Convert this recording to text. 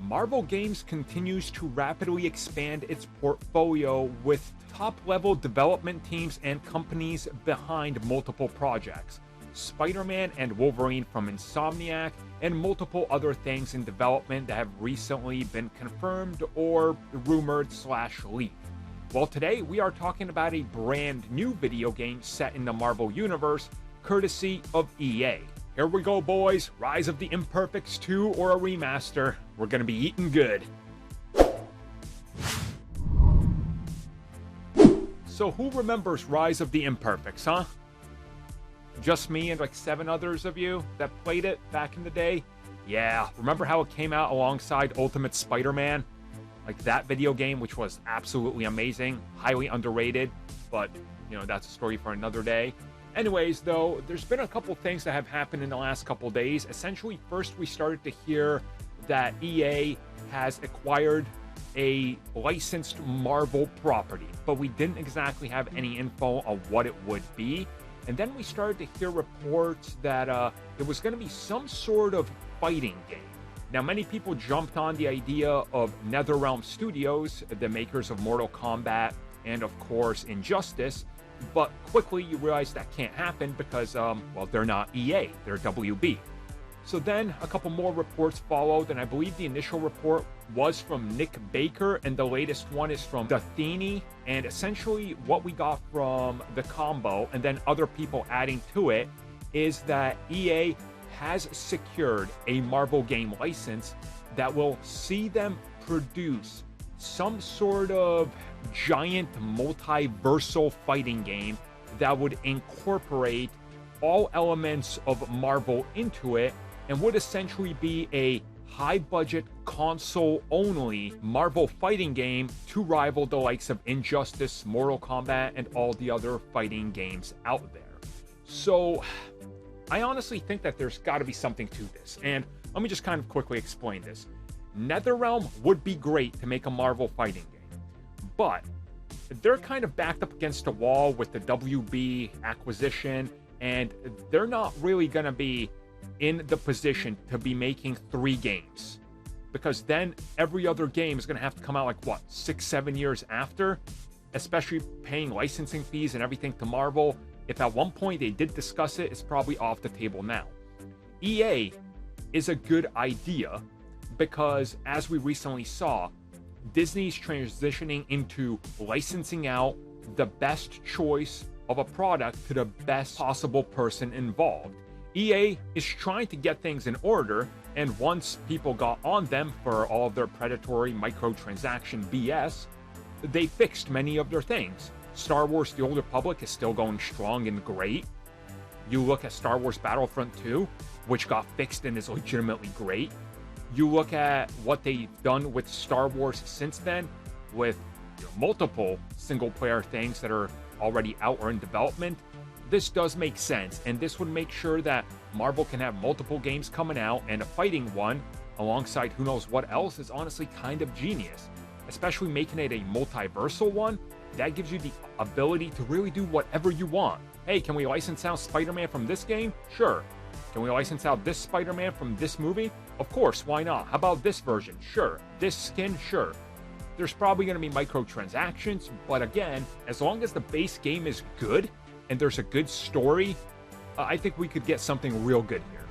Marvel Games continues to rapidly expand its portfolio with top-level development teams and companies behind multiple projects. Spider-Man and Wolverine from Insomniac, and multiple other things in development that have recently been confirmed or rumored/leaked. Well, today we are talking about a brand new video game set in the Marvel Universe, courtesy of EA. Here we go, boys. Rise of the Imperfects 2 or a remaster. We're gonna be eating good. So who remembers Rise of the Imperfects, huh? Just me and like 7 others of you that played it back in the day? Yeah, remember how it came out alongside Ultimate Spider-Man? Like that video game, which was absolutely amazing, highly underrated, but, you know, that's a story for another day. Anyways, though, there's been a couple things that have happened in the last couple days. Essentially, first we started to hear that EA has acquired a licensed Marvel property, but we didn't exactly have any info on what it would be. And then we started to hear reports that there was going to be some sort of fighting game. Now, many people jumped on the idea of NetherRealm Studios, the makers of Mortal Kombat and, of course, Injustice, but quickly you realize that can't happen because, well, they're not EA, they're WB. So then a couple more reports followed, and I believe the initial report was from Nick Baker, and the latest one is from Dathini. And essentially what we got from the combo, and then other people adding to it, is that EA has secured a Marvel game license that will see them produce some sort of giant multiversal fighting game that would incorporate all elements of Marvel into it and would essentially be a high-budget, console-only Marvel fighting game to rival the likes of Injustice, Mortal Kombat, and all the other fighting games out there. So, I honestly think that there's got to be something to this, and let me just kind of quickly explain this. NetherRealm would be great to make a Marvel fighting game, but they're kind of backed up against a wall with the WB acquisition, and they're not really going to be in the position to be making 3 games, because then every other game is going to have to come out like, what, 6-7 years after, especially paying licensing fees and everything to Marvel. If at one point they did discuss it, it's probably off the table now. EA is a good idea because, as we recently saw, Disney's transitioning into licensing out the best choice of a product to the best possible person involved. EA is trying to get things in order, and once people got on them for all of their predatory microtransaction BS, they fixed many of their things. Star Wars The Old Republic is still going strong and great. You look at Star Wars Battlefront 2, which got fixed and is legitimately great. You look at what they've done with Star Wars since then, with multiple single-player things that are already out or in development. This does make sense, and this would make sure that Marvel can have multiple games coming out, and a fighting one alongside who knows what else is honestly kind of genius. Especially making it a multiversal one, that gives you the ability to really do whatever you want. Hey, can we license out Spider-Man from this game? Sure. Can we license out this Spider-Man from this movie? Of course, why not? How about this version? Sure. This skin? Sure. There's probably going to be microtransactions, but again, as long as the base game is good and there's a good story, I think we could get something real good here.